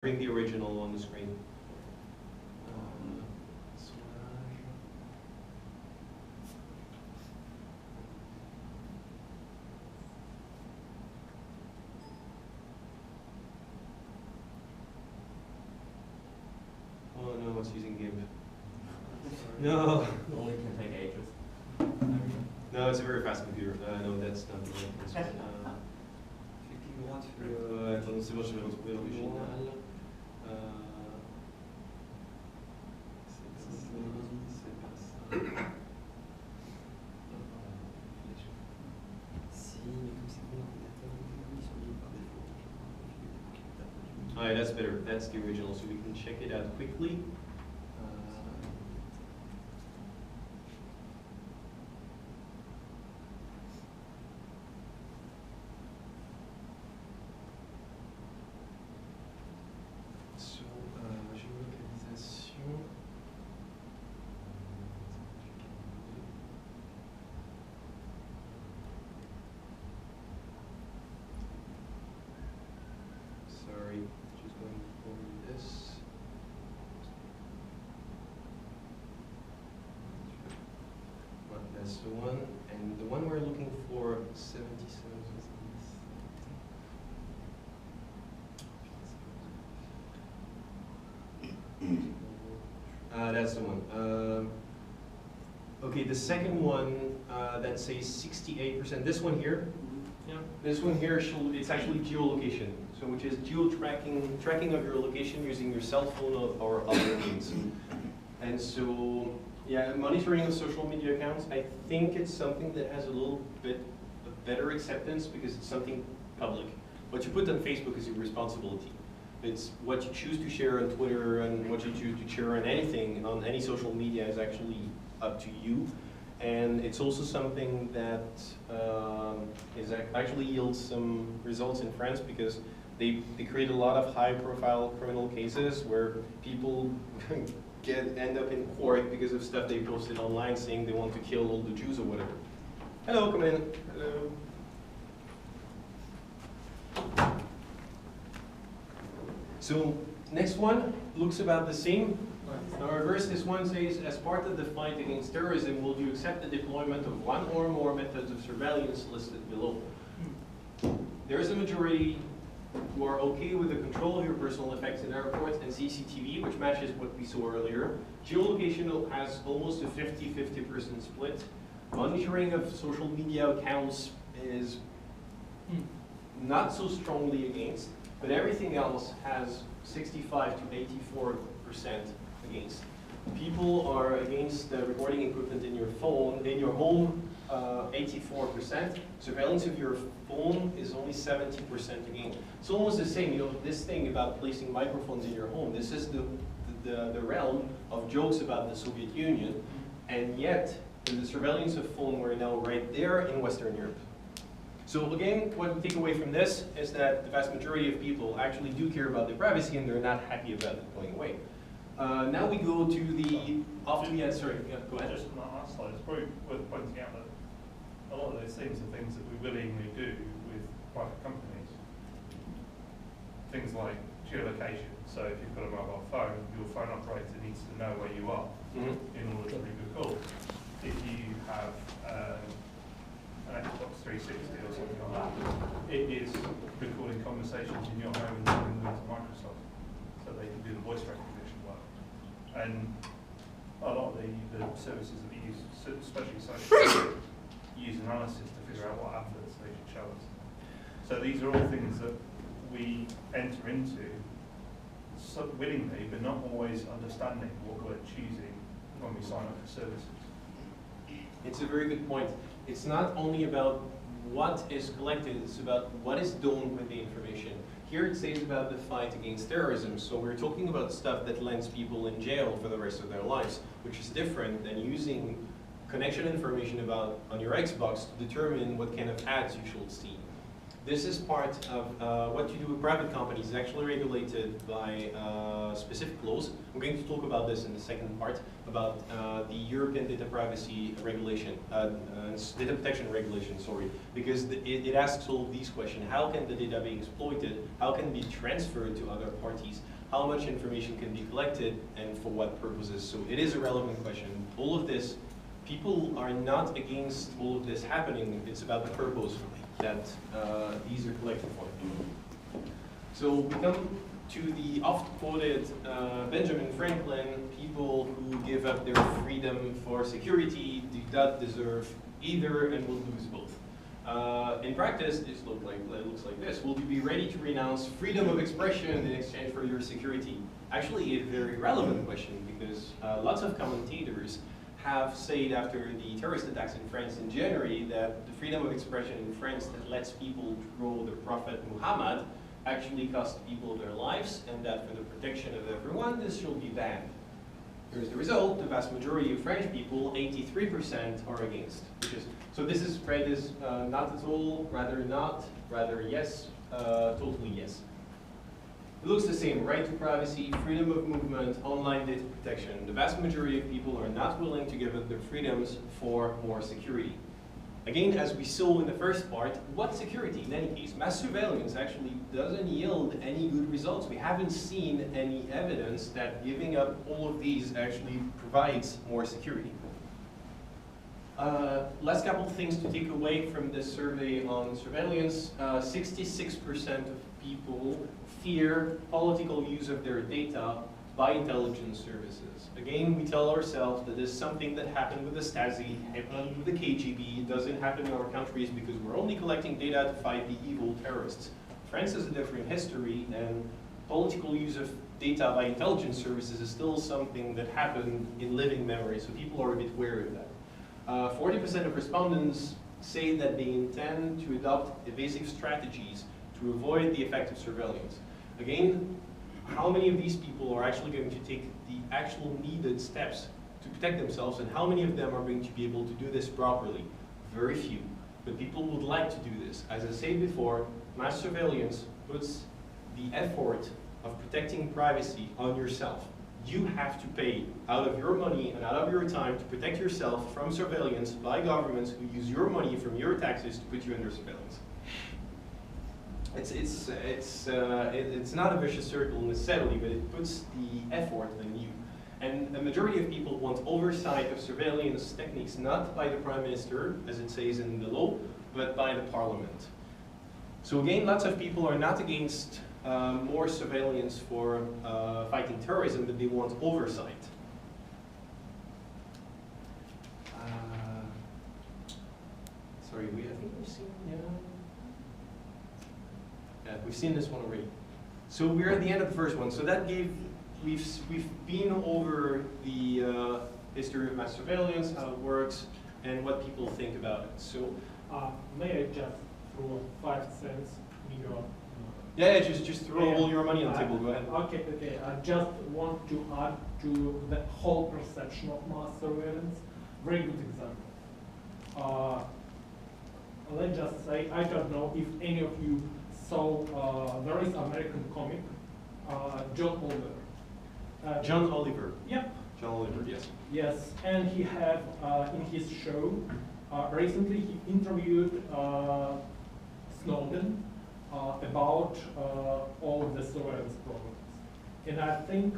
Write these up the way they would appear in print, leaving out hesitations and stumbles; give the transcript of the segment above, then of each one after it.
bring the original on the screen. Oh no, it's using GIMP. No. Only can take ages. No, it's a very fast computer. No, that's not the right answer. Attends, c'est bon, je vais retrouver l'original. Alright, that's better. That's the original, so we can check it out quickly. Géolocalisation. Sorry, just going over this. Well, that's the one, and the one we're looking for, 77. That's the one. Okay, the second one that says 68%. This one here. Yeah. This one here, it's actually geolocation. So which is tracking of your location using your cell phone or other means. And so, yeah, monitoring of social media accounts, I think it's something that has a little bit of better acceptance because it's something public. What you put on Facebook is your responsibility. It's what you choose to share on Twitter and what you choose to share on anything, on any social media is actually up to you. And it's also something that actually yields some results in France because they create a lot of high-profile criminal cases where people end up in court because of stuff they posted online saying they want to kill all the Jews or whatever. Hello, come in. Hello. So next one looks about the same. Now reverse, this one says, as part of the fight against terrorism, will you accept the deployment of one or more methods of surveillance listed below? There is a majority who are okay with the control of your personal effects in airports and CCTV, which matches what we saw earlier. Geolocation has almost a 50-50% split. Monitoring of social media accounts is not so strongly against, but everything else has 65 to 84% against. People are against the recording equipment in your phone, in your home, 84%. Surveillance of your phone is only 70% against. It's almost the same, you know, this thing about placing microphones in your home, this is the realm of jokes about the Soviet Union, and yet, in the surveillance of phone, we're now right there in Western Europe. So again, what we take away from this is that the vast majority of people actually do care about their privacy and they're not happy about it going away. Now we go to the sorry, go ahead. Just on that last slide, it's probably worth pointing out that a lot of those things are things that we willingly do with private companies. Things like geolocation. So if you've got a mobile phone, your phone operator needs to know where you are in order to make a call. If you have an Xbox 360 or something like that, it is recording conversations in your home and sending them to Microsoft so they can do the voice recognition work. And a lot of the services that we use, especially social, use analysis to figure out what adverts they should show us. So these are all things that we enter into willingly, but not always understanding what we're choosing when we sign up for services. It's a very good point. It's not only about what is collected, it's about what is done with the information. Here it says about the fight against terrorism, so we're talking about stuff that lands people in jail for the rest of their lives, which is different than using connection information on your Xbox to determine what kind of ads you should see. This is part of what you do with private companies. It's actually regulated by specific laws. I'm going to talk about this in the second part, about the European data privacy regulation, data protection regulation, sorry, because it asks all these questions. How can the data be exploited? How can it be transferred to other parties? How much information can be collected and for what purposes? So it is a relevant question. All of this, people are not against all of this happening. It's about the purpose that these are collected for. So we come to the oft-quoted Benjamin Franklin, people who give up their freedom for security do not deserve either and will lose both. In practice, it looks like this. Will you be ready to renounce freedom of expression in exchange for your security? Actually, a very relevant question, because lots of commentators have said after the terrorist attacks in France in January that the freedom of expression in France that lets people troll the Prophet Muhammad actually cost people their lives, and that for the protection of everyone, this should be banned. Here's the result: the vast majority of French people, 83%, are against. So this is read as not at all, rather not, rather yes, totally yes. It looks the same: right to privacy, freedom of movement, online data protection. The vast majority of people are not willing to give up their freedoms for more security. Again, as we saw in the first part, what security in any case? Mass surveillance actually doesn't yield any good results. We haven't seen any evidence that giving up all of these actually provides more security. Last couple of things to take away from this survey on surveillance. 66% of people fear political use of their data by intelligence services. Again, we tell ourselves that this is something that happened with the Stasi, happened with the KGB, it doesn't happen in our countries because we're only collecting data to fight the evil terrorists. France has a different history, and political use of data by intelligence services is still something that happened in living memory, so people are a bit wary of that. 40% of respondents say that they intend to adopt evasive strategies to avoid the effect of surveillance. Again, how many of these people are actually going to take the actual needed steps to protect themselves, and how many of them are going to be able to do this properly? Very few. But people would like to do this. As I said before, mass surveillance puts the effort of protecting privacy on yourself. You have to pay out of your money and out of your time to protect yourself from surveillance by governments who use your money from your taxes to put you under surveillance. It's not a vicious circle necessarily, but it puts the effort on you. And the majority of people want oversight of surveillance techniques, not by the Prime Minister, as it says in the law, but by the Parliament. So again, lots of people are not against more surveillance for fighting terrorism, but they want oversight. Sorry, I think we've seen, we've seen this one already. So we're at the end of the first one. So that gave, we've been over the history of mass surveillance, how it works, and what people think about it. So may I just throw 5 cents in your yeah, just throw all your money on the table. Go ahead. Okay. I just want to add to the whole perception of mass surveillance. Very good example. Let's just say, I don't know if any of you saw, there is American comic, John Oliver. John Oliver. Yep. John Oliver, yes. Yes, and he had, in his show, recently he interviewed Snowden about all of the surveillance programs. And I think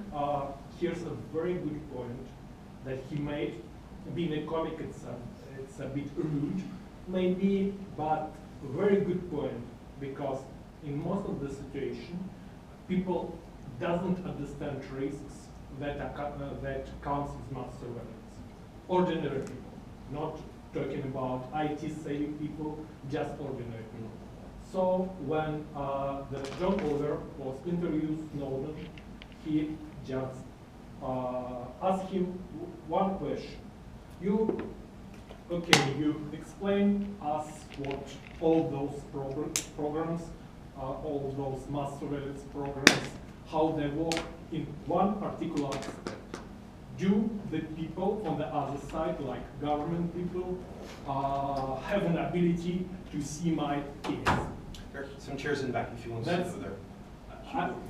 here's a very good point that he made. Being a comic, it's a bit rude, maybe, but a very good point, because in most of the situation, people doesn't understand risks that comes with mass surveillance. Ordinary people, not talking about IT savvy people, just ordinary people. So when the John Oliver was interviewing Snowden, he just asked him one question. You explain us what all those programs, all those mass surveillance programs, how they work in one particular aspect. Do the people on the other side, like government people, have an ability to see my case? There are some chairs in the back if you want to That's- sit over there.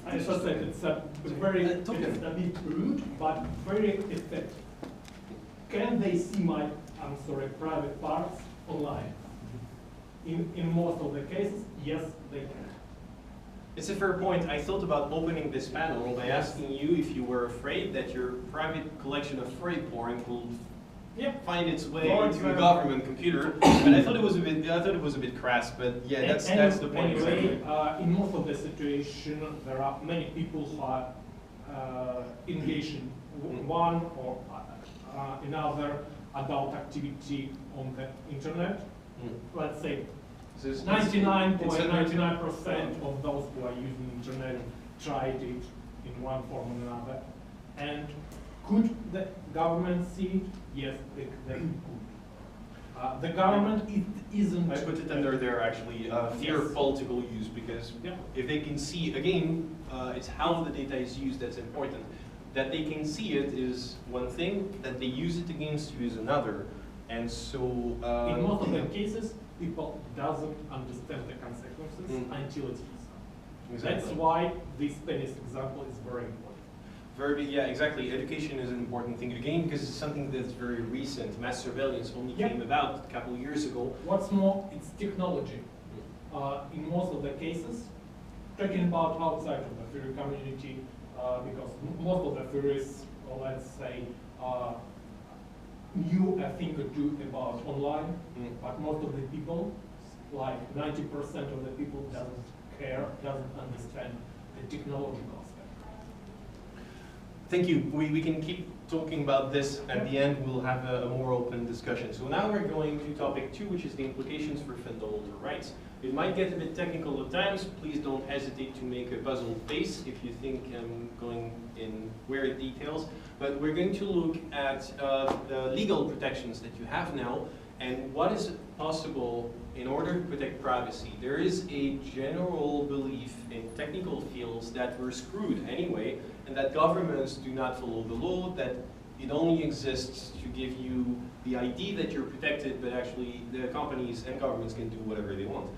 As I said, it's a very, it's Token. a bit rude, but very effective. Can they see my, I'm sorry, private parts online? In most of the cases, yes, they can. It's a fair point. I thought about opening this panel by asking you if you were afraid that your private collection of freight porn will Yep. find its way For into a example. government computer. And I thought it was a bit crass, but yeah, that's the point. Anyway, in most of the situation, there are many people who are engaged in one or another adult activity on the internet. Mm. Let's say So it's- 99.99% of those who are using internet tried it in one form or another. And could the government see it? Yes, they could. The government, it isn't. I put it under there actually, fear of Yes. political use, because Yeah. if they can see, again, it's how the data is used that's important. That they can see it is one thing, that they use it against you is another. And so, In most of the cases, people doesn't understand the consequences until it hits them. That's exactly. why this penis example is very important. Yeah, exactly. Education is an important thing. Again, because it's something that's very recent. Mass surveillance only Yeah. came about a couple of years ago. What's more, it's technology. In most of the cases, talking about outside of the furry community, because most of the furries, let's say, knew a thing or two about online, but most of the people, like 90% of the people, doesn't care, doesn't understand the technological aspect. Thank you. We can keep talking about this. At the end, we'll have a more open discussion. So now we're going to topic 2, which is the implications for fundamental rights. It might get a bit technical at times. Please don't hesitate to make a puzzled face if you think I'm going in weird details. But we're going to look at the legal protections that you have now and what is possible in order to protect privacy. There is a general belief in technical fields that we're screwed anyway, and that governments do not follow the law, that it only exists to give you the idea that you're protected, but actually the companies and governments can do whatever they want.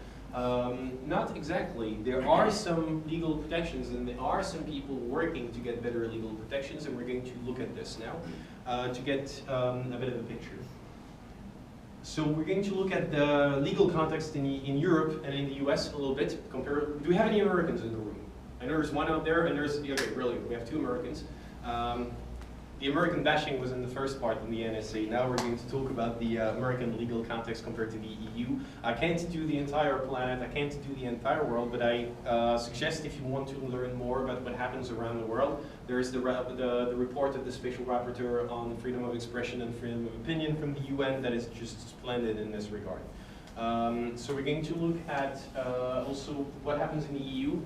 Not exactly. There are some legal protections, and there are some people working to get better legal protections, and we're going to look at this now to get a bit of a picture. So we're going to look at the legal context in Europe and in the US a little bit. Do we have any Americans in the room? I know there's one out there, and there's, okay, brilliant, we have 2 Americans. The American bashing was in the first part in the NSA. Now we're going to talk about the American legal context compared to the EU. I can't do the entire planet, I can't do the entire world, but I suggest if you want to learn more about what happens around the world, there's the report of the Special Rapporteur on freedom of expression and freedom of opinion from the UN that is just splendid in this regard. So we're going to look at also what happens in the EU,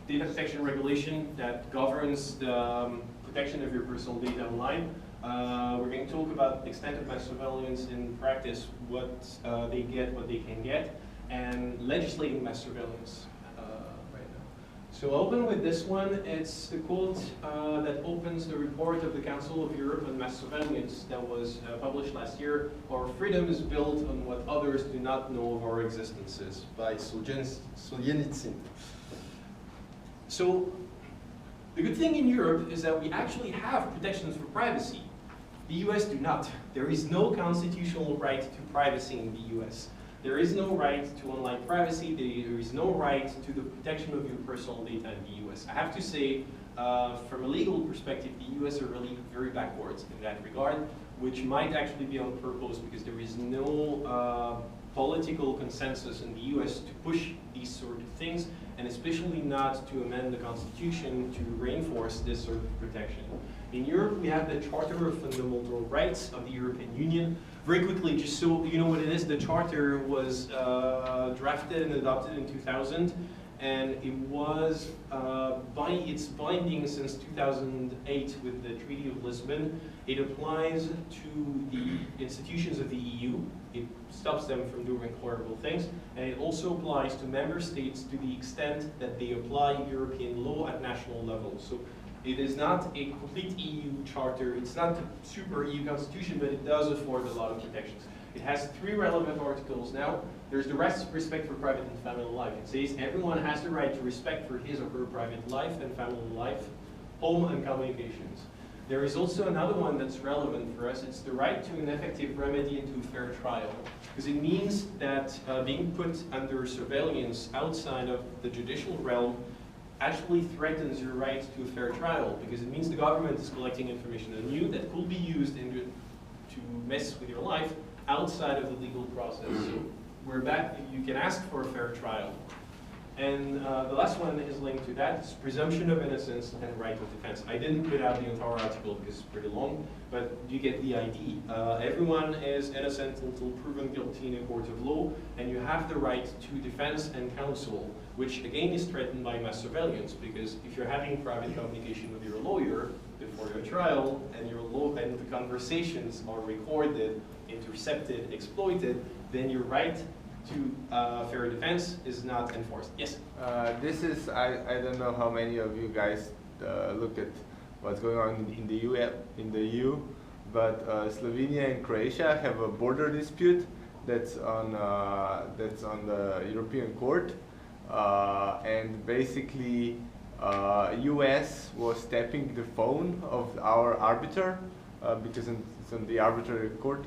data protection regulation that governs the protection of your personal data online. We're going to talk about the extent of mass surveillance in practice, what they get, what they can get, and legislating mass surveillance right now. So I'll open with this one. It's the quote that opens the report of the Council of Europe on mass surveillance that was published last year. Our freedom is built on what others do not know of our existences, by Solzhenitsyn. So the good thing in Europe is that we actually have protections for privacy. The US do not. There is no constitutional right to privacy in the US. There is no right to online privacy. There is no right to the protection of your personal data in the US. I have to say, from a legal perspective, the US are really very backwards in that regard, which might actually be on purpose because there is no political consensus in the US to push these sort of things, and especially not to amend the Constitution to reinforce this sort of protection. In Europe, we have the Charter of Fundamental Rights of the European Union. Very quickly, just so you know what it is, the Charter was drafted and adopted in 2000, and it was it's binding since 2008 with the Treaty of Lisbon. It applies to the institutions of the EU. It stops them from doing horrible things, and it also applies to member states to the extent that they apply European law at national level. So it is not a complete EU charter, it's not a super EU constitution, but it does afford a lot of protections. It has 3 relevant articles now. There's the respect for private and family life. It says everyone has the right to respect for his or her private life and family life, home and communications. There is also another one that's relevant for us. It's the right to an effective remedy and to a fair trial. Because it means that being put under surveillance outside of the judicial realm actually threatens your right to a fair trial, because it means the government is collecting information on you that could be used to mess with your life outside of the legal process. So we're back, you can ask for a fair trial. And the last one is linked to that. It's presumption of innocence and right of defense. I didn't put out the entire article because it's pretty long, but you get the idea. Everyone is innocent until proven guilty in a court of law, and you have the right to defense and counsel, which again is threatened by mass surveillance, because if you're having private communication with your lawyer before your trial, and and the conversations are recorded, intercepted, exploited, then your right to fair defense is not enforced. Yes? I don't know how many of you guys look at what's going on in the EU, but Slovenia and Croatia have a border dispute that's on the European Court, and basically US was tapping the phone of our arbiter because it's on the arbitrary court,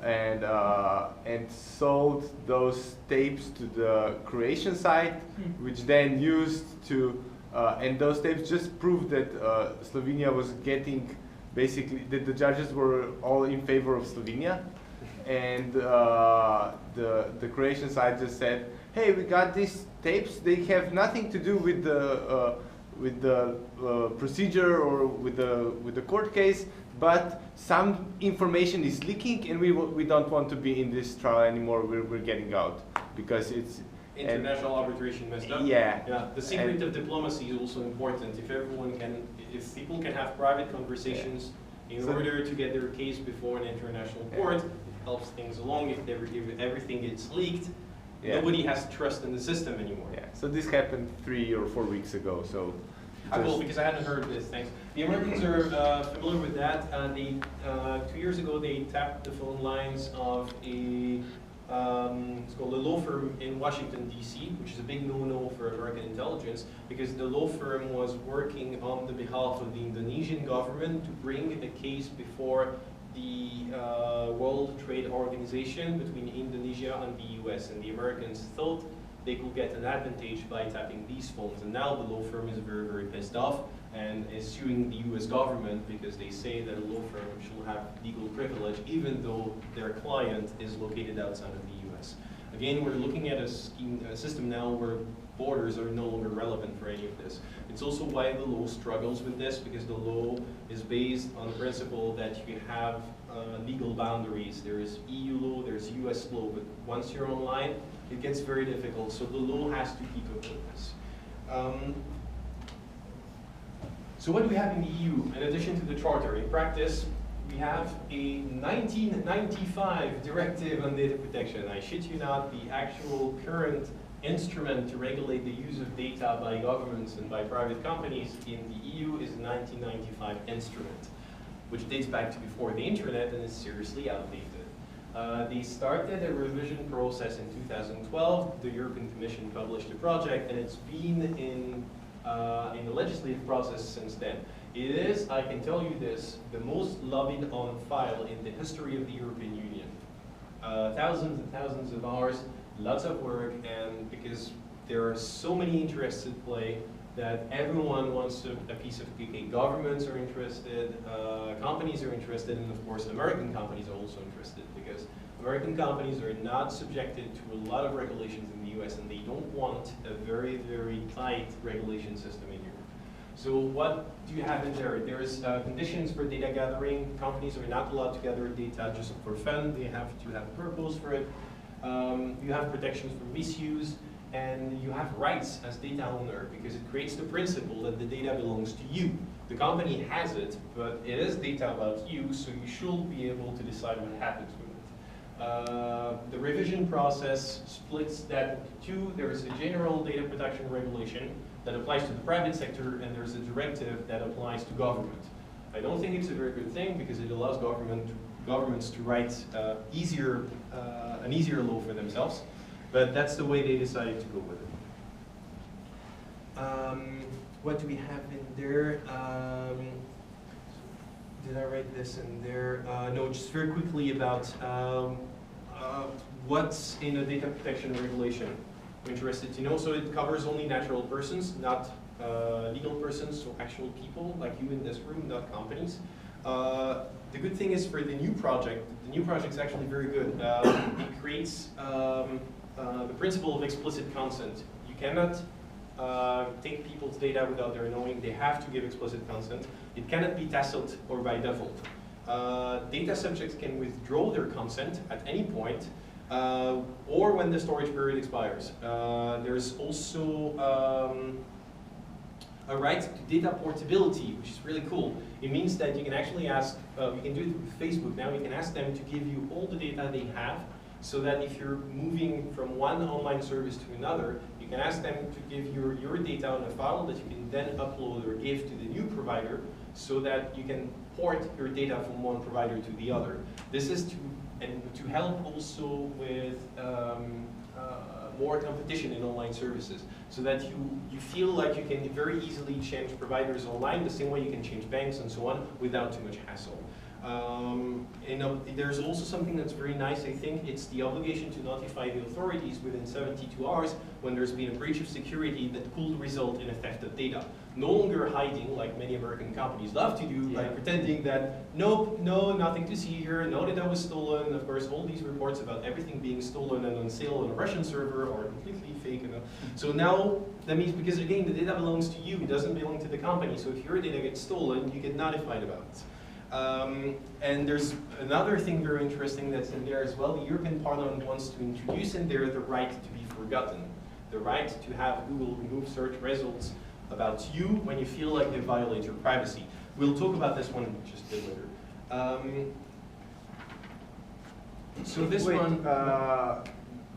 and sold those tapes to the Croatian side, which then used to, and those tapes just proved that Slovenia was getting, basically, that the judges were all in favor of Slovenia, and the Croatian side just said, hey, we got these tapes, they have nothing to do with the procedure or with the court case, but some information is leaking, and we don't want to be in this trial anymore. We're getting out because it's International arbitration messed up. Yeah. The secret of diplomacy is also important. If people can have private conversations in order to get their case before an international court, it helps things along. If everything gets leaked, nobody has trust in the system anymore. Yeah. So this happened 3 or 4 weeks ago. So. I will, because I hadn't heard of this. Thanks. The Americans are familiar with that. 2 years ago, they tapped the phone lines of it's called a law firm in Washington, D.C., which is a big no-no for American intelligence, because the law firm was working on the behalf of the Indonesian government to bring a case before the World Trade Organization between Indonesia and the U.S. And the Americans thought they could get an advantage by tapping these phones. And now the law firm is very, very pissed off and is suing the US government because they say that a law firm should have legal privilege even though their client is located outside of the US. Again, we're looking at a system now where borders are no longer relevant for any of this. It's also why the law struggles with this, because the law is based on the principle that you have legal boundaries. There is EU law, there's US law, but once you're online, it gets very difficult, so the law has to keep up with this. So what do we have in the EU in addition to the Charter? In practice, we have a 1995 directive on data protection. I shit you not, the actual current instrument to regulate the use of data by governments and by private companies in the EU is a 1995 instrument, which dates back to before the internet and is seriously outdated. They started a revision process in 2012. The European Commission published a project, and it's been in the legislative process since then. It is, I can tell you this, the most lobbied on file in the history of the European Union. Thousands and thousands of hours, lots of work, and because there are so many interests at play that everyone wants a piece of cake. Governments are interested, companies are interested, and of course American companies are also interested, because American companies are not subjected to a lot of regulations in the US, and they don't want a very, very tight regulation system in Europe. So what do you have in there? There's conditions for data gathering. Companies are not allowed to gather data just for fun. They have to have a purpose for it. You have protections from misuse. And you have rights as data owner, because it creates the principle that the data belongs to you. The company has it, but it is data about you, so you should be able to decide what happens with it. The revision process splits that into two. There is a general data protection regulation that applies to the private sector, and there's a directive that applies to government. I don't think it's a very good thing, because it allows government to governments to write an easier law for themselves, but that's the way they decided to go with it. What do we have in there? Did I write this in there? No, just very quickly about what's in a data protection regulation. I'm interested to know. So it covers only natural persons, not legal persons, so actual people like you in this room, not companies. The good thing is for the new project is actually very good. It creates the principle of explicit consent. You cannot take people's data without their knowing. They have to give explicit consent. It cannot be tacit or by default. Data subjects can withdraw their consent at any point or when the storage period expires. There's also a right to data portability, which is really cool. It means that you can actually ask, you can do it with Facebook now, you can ask them to give you all the data they have, so that if you're moving from one online service to another, you can ask them to give your data on a file that you can then upload or give to the new provider, so that you can port your data from one provider to the other. This is to help also with more competition in online services, so that you feel like you can very easily change providers online the same way you can change banks and so on without too much hassle. There's also something that's very nice, I think. It's the obligation to notify the authorities within 72 hours when there's been a breach of security that could result in a theft of data. No longer hiding, like many American companies love to do, like pretending that, nope, no, nothing to see here, no data was stolen. Of course, all these reports about everything being stolen and on sale on a Russian server are completely fake. So now, that means, because again, the data belongs to you, it doesn't belong to the company. So if your data gets stolen, you get notified about it. And there's another thing very interesting that's in there as well. The European Parliament wants to introduce in there the right to be forgotten. The right to have Google remove search results about you when you feel like they violate your privacy. We'll talk about this one just a bit later. So this one...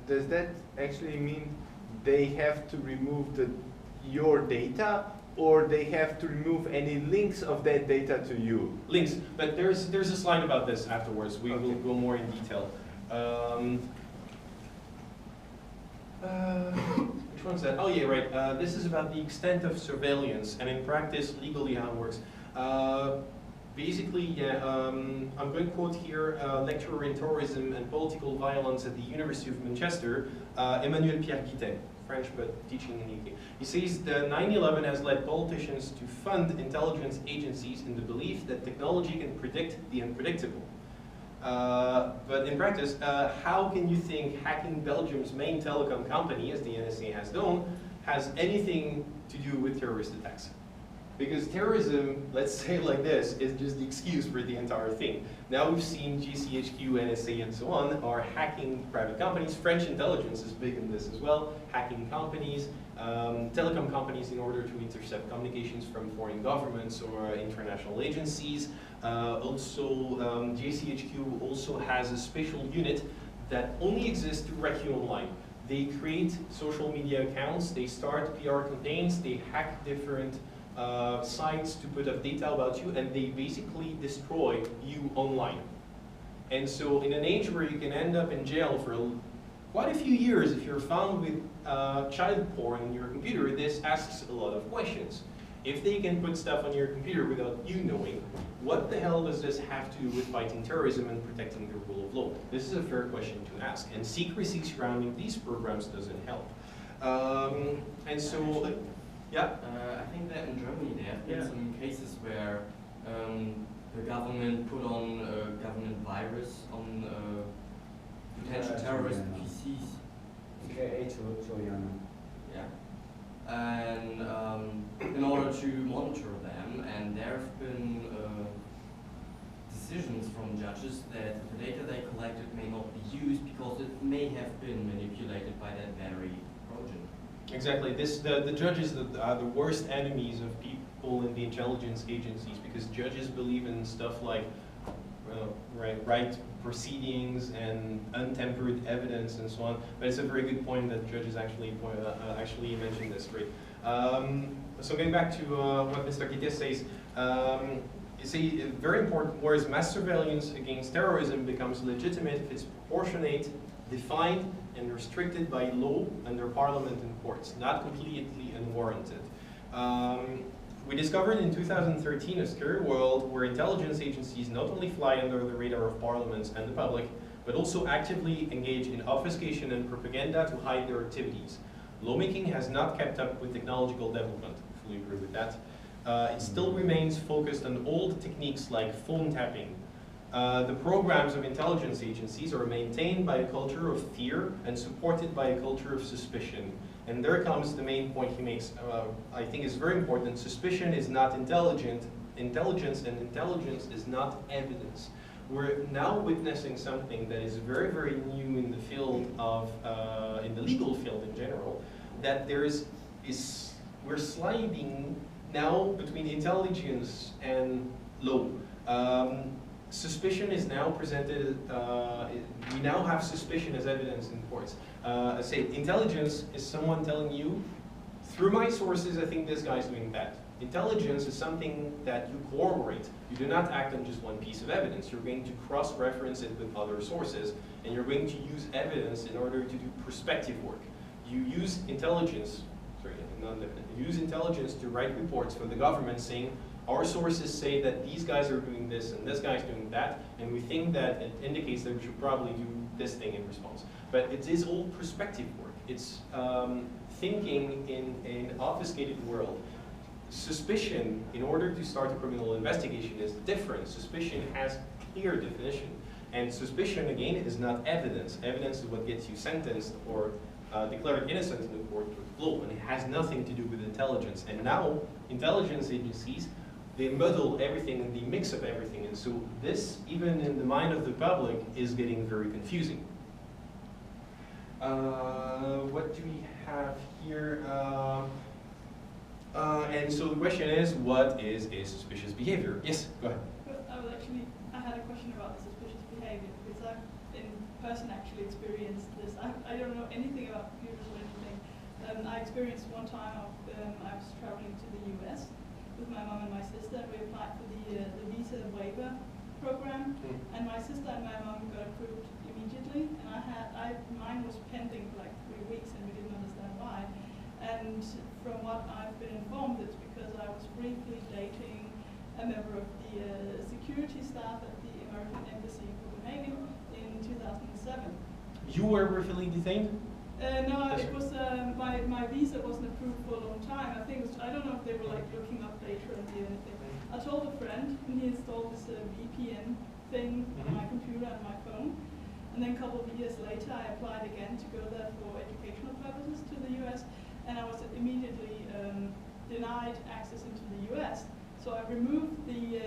does that actually mean they have to remove your data, or they have to remove any links of that data to you? Links, but there's a slide about this afterwards. We will go more in detail. Which one's that? Oh yeah, right. This is about the extent of surveillance, and in practice, legally how it works. Basically, yeah, I'm going to quote here lecturer in tourism and political violence at the University of Manchester, Emmanuel Pierre Guittet, French but teaching in the UK. He says the 9/11 has led politicians to fund intelligence agencies in the belief that technology can predict the unpredictable. But in practice, how can you think hacking Belgium's main telecom company, as the NSA has done, has anything to do with terrorist attacks? Because terrorism, let's say it like this, is just the excuse for the entire thing. Now we've seen GCHQ, NSA, and so on are hacking private companies. French intelligence is big in this as well, hacking companies, telecom companies in order to intercept communications from foreign governments or international agencies. GCHQ also has a special unit that only exists to wreck you online. They create social media accounts, they start PR campaigns, they hack different sites to put up data about you, and they basically destroy you online. And so in an age where you can end up in jail for quite a few years if you're found with child porn on your computer, this asks a lot of questions. If they can put stuff on your computer without you knowing, what the hell does this have to do with fighting terrorism and protecting the rule of law? This is a fair question to ask, and secrecy surrounding these programs doesn't help. And so, yeah? I think that in Germany there have been some cases where the government put on a government virus on potential terrorist PCs. Okay, Yeah. And in order to monitor them, and there have been decisions from judges that the data they collected may not be used because it may have been manipulated by that very Trojan. Exactly. The judges are the worst enemies of people in the intelligence agencies, because judges believe in stuff like right proceedings and untempered evidence and so on. But it's a very good point that judges actually mentioned this. Great. So going back to what Mr. Guittet says, you see, very important, whereas mass surveillance against terrorism becomes legitimate if it's proportionate, defined, and restricted by law under parliament and courts, not completely unwarranted. We discovered in 2013 a scary world where intelligence agencies not only fly under the radar of parliaments and the public, but also actively engage in obfuscation and propaganda to hide their activities. Lawmaking has not kept up with technological development. I fully agree with that. It still remains focused on old techniques like phone tapping. The programs of intelligence agencies are maintained by a culture of fear and supported by a culture of suspicion. And there comes the main point he makes, I think is very important. Suspicion is not intelligence, and intelligence is not evidence. We're now witnessing something that is very, very new in the field of, in the legal field in general, that we're sliding now between intelligence and law. Suspicion is now presented, we now have suspicion as evidence in courts. Say, intelligence is someone telling you, through my sources, I think this guy's doing that. Intelligence is something that you corroborate. You do not act on just one piece of evidence. You're going to cross-reference it with other sources, and you're going to use evidence in order to do perspective work. You use intelligence, you use intelligence to write reports for the government saying, our sources say that these guys are doing this and this guy's doing that, and we think that it indicates that we should probably do this thing in response. But it is all perspective work. It's thinking in an obfuscated world. Suspicion, in order to start a criminal investigation, is different. Suspicion has clear definition. And suspicion, again, is not evidence. Evidence is what gets you sentenced or declared innocent in the court of law, and it has nothing to do with intelligence. And now, intelligence agencies, they muddle everything and they mix up everything. And so this, even in the mind of the public, is getting very confusing. What do we have here? And so the question is, what is a suspicious behavior? Yes, go ahead. I had a question about the suspicious behavior, because I've in person actually experienced this. I don't know anything about computers or anything. I experienced one time, I was traveling to the US with my mom and my sister, and we applied for the visa waiver program, and my sister and my mom got approved immediately, and mine was pending for like 3 weeks, and we didn't understand why. And from what I've been informed, it's because I was briefly dating a member of the security staff at the American Embassy in Copenhagen in 2007. You were briefly detained? No, it was my visa wasn't approved for a long time. I think I don't know if they were like looking up data or anything. I told a friend, and he installed this VPN thing on my computer and my phone. And then a couple of years later, I applied again to go there for educational purposes to the US, and I was immediately denied access into the US. So I removed the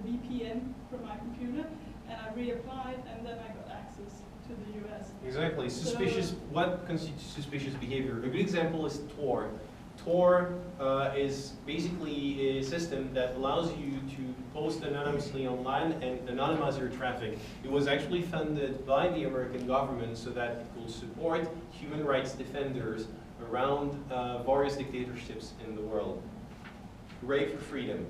VPN from my computer, and I reapplied, and then I got access to the US. Exactly. Suspicious. What constitutes suspicious behavior? A good example is Tor. Tor is basically a system that allows you to post anonymously online and anonymize your traffic. It was actually funded by the American government so that it will support human rights defenders around various dictatorships in the world. Hooray for freedom.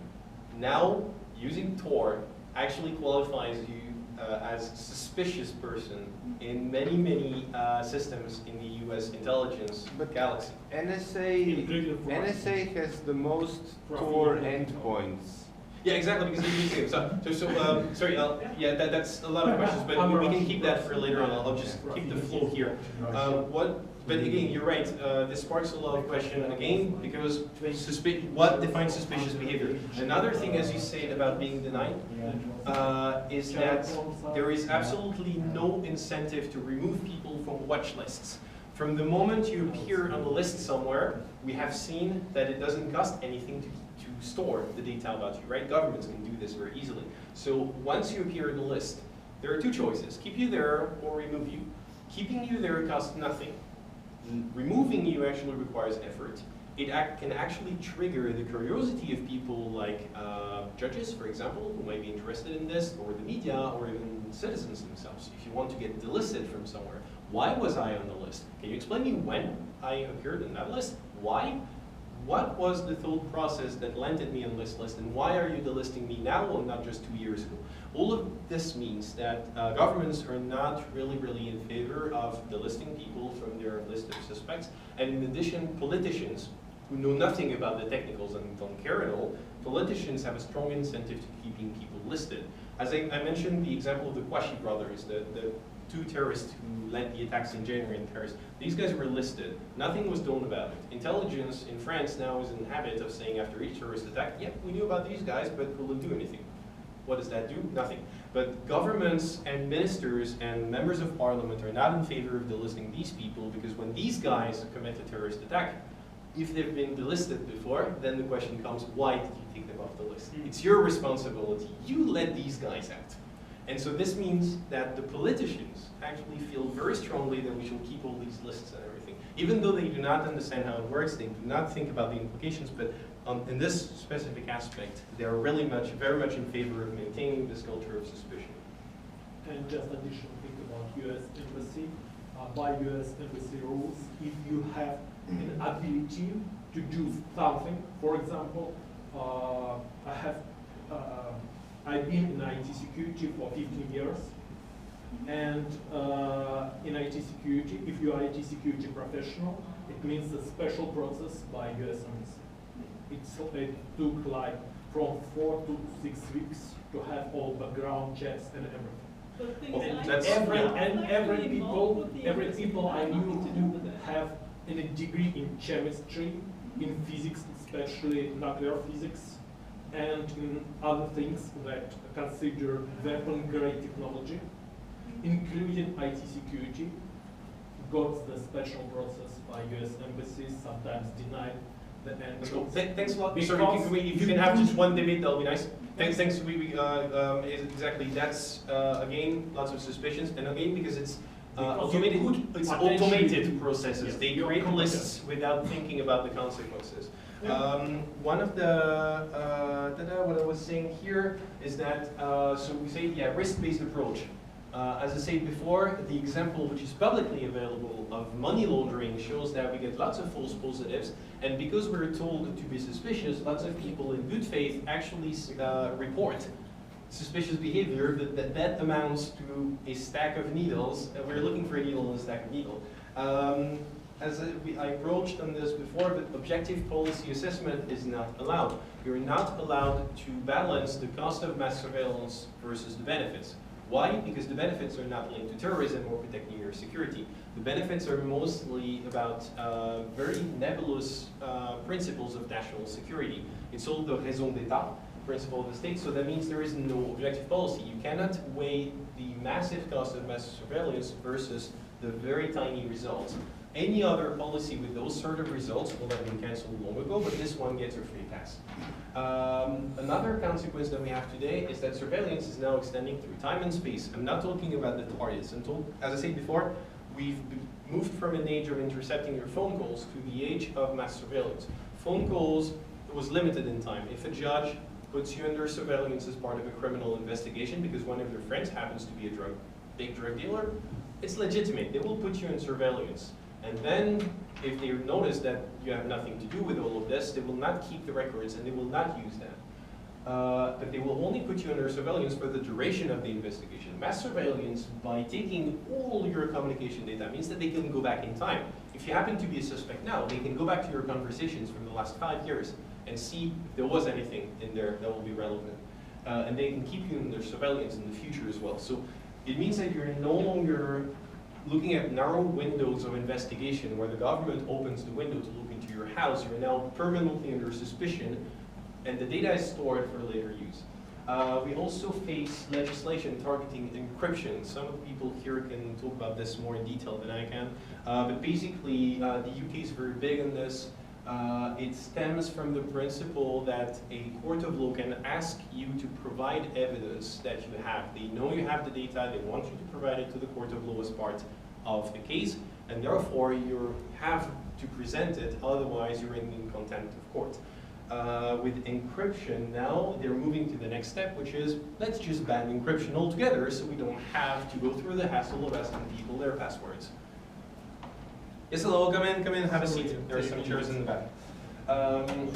Now, using Tor actually qualifies you as a suspicious person in many, many systems in the US intelligence galaxy. NSA has the most Tor endpoints. Yeah, exactly, because you sorry, yeah, that's a lot of questions, but we can keep that for later on. I'll just keep the flow here. But again, you're right, this sparks a lot of question again, because what defines suspicious behavior? Another thing, as you said, about being denied, is that there is absolutely no incentive to remove people from watch lists. From the moment you appear on the list somewhere, we have seen that it doesn't cost anything to store the data about you, right? Governments can do this very easily. So once you appear on the list, there are two choices: keep you there or remove you. Keeping you there costs nothing. Removing you actually requires effort. It can actually trigger the curiosity of people like judges, for example, who might be interested in this, or the media, or even citizens themselves. If you want to get delisted from somewhere, why was I on the list? Can you explain me when I appeared on that list? Why? what was the thought process that landed me on this list, and why are you delisting me now and not just 2 years ago? All of this means that governments are not really in favor of delisting people from their list of suspects, and in addition, politicians who know nothing about the technicals and don't care at all, politicians have a strong incentive to keeping people listed. As I mentioned, the example of the Kouachi brothers, the 2 terrorists who led the attacks in January in Paris. These guys were listed. Nothing was done about it. Intelligence in France now is in the habit of saying after each terrorist attack, yep, we knew about these guys, but we didn't do anything. What does that do? Nothing. But governments and ministers and members of parliament are not in favor of delisting these people, because when these guys commit a terrorist attack, if they've been delisted before, then the question comes, why did you take them off the list? It's your responsibility. You let these guys out. And so this means that the politicians actually feel very strongly that we should keep all these lists and everything. Even though they do not understand how it works, they do not think about the implications, but in this specific aspect, they are really very much in favor of maintaining this culture of suspicion. And just additional thing about US Embassy. By US Embassy rules, if you have an ability to do something, for example, I've been in IT security for 15 years, and in IT security, if you are IT security professional, it means a special process by US Embassy. It took like from 4 to 6 weeks to have all background checks and everything. But things Well, like that's- Every involved with the people I embassy, knew nothing to do with it. have a degree in chemistry, in physics, especially nuclear physics, and in other things that consider weapon-grade technology, including IT security, got the special process by US embassies, sometimes denied the Let's go. entrance. Thanks a lot. Because Sorry, if you can have just one debate, that'll be nice. Thanks. Exactly. That's again lots of suspicions, and again because it's Because you automated. could It's potentially- automated processes. Yes, They you're create correct. lists without thinking about the consequences. Yeah. One of the what I was saying here is that so we say risk-based approach. As I said before, the example which is publicly available of money laundering shows that we get lots of false positives, and because we're told to be suspicious, lots of people in good faith actually report suspicious behavior that amounts to a stack of needles. We're looking for a needle in a stack of needles. I approached on this before, but objective policy assessment is not allowed. You're not allowed to balance the cost of mass surveillance versus the benefits. Why? Because the benefits are not linked to terrorism or protecting your security. The benefits are mostly about very nebulous principles of national security. It's all the raison d'etat, principle of the state, so that means there is no objective policy. You cannot weigh the massive cost of mass surveillance versus the very tiny results. Any other policy with those sort of results will have been cancelled long ago, but this one gets a free pass. Another consequence that we have today is that surveillance is now extending through time and space. I'm not talking about the targets. As I said before, we've moved from an age of intercepting your phone calls to the age of mass surveillance. Phone calls was limited in time. If a judge puts you under surveillance as part of a criminal investigation because one of your friends happens to be a big drug dealer, it's legitimate. They will put you in surveillance. And then, if they notice that you have nothing to do with all of this, they will not keep the records and they will not use them. But they will only put you under surveillance for the duration of the investigation. Mass surveillance, by taking all your communication data, means that they can go back in time. If you happen to be a suspect now, they can go back to your conversations from the last 5 years and see if there was anything in there that will be relevant. And they can keep you under surveillance in the future as well. So it means that you're no longer looking at narrow windows of investigation where the government opens the window to look into your house. You're now permanently under suspicion, and the data is stored for later use. We also face legislation targeting encryption. Some of the people here can talk about this more in detail than I can. But basically, the UK is very big on this. It stems from the principle that a court of law can ask you to provide evidence that you have. They know you have the data, they want you to provide it to the court of law as part of the case, and therefore you have to present it, otherwise you're in contempt of court. With encryption now, they're moving to the next step, which is, let's just ban encryption altogether so we don't have to go through the hassle of asking people their passwords. Yes, hello, come in, have a seat. There are some chairs in the back. The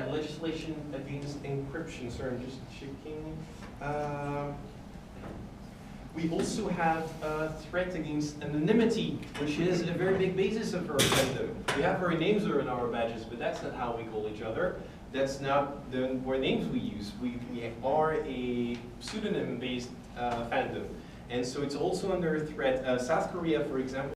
legislation against encryption, sorry, I'm just checking. We also have a threat against anonymity, which is a very big basis of our fandom. We have our names are in our badges, but that's not how we call each other. That's not the names we use. We are a pseudonym-based fandom. And so it's also under threat. South Korea, for example,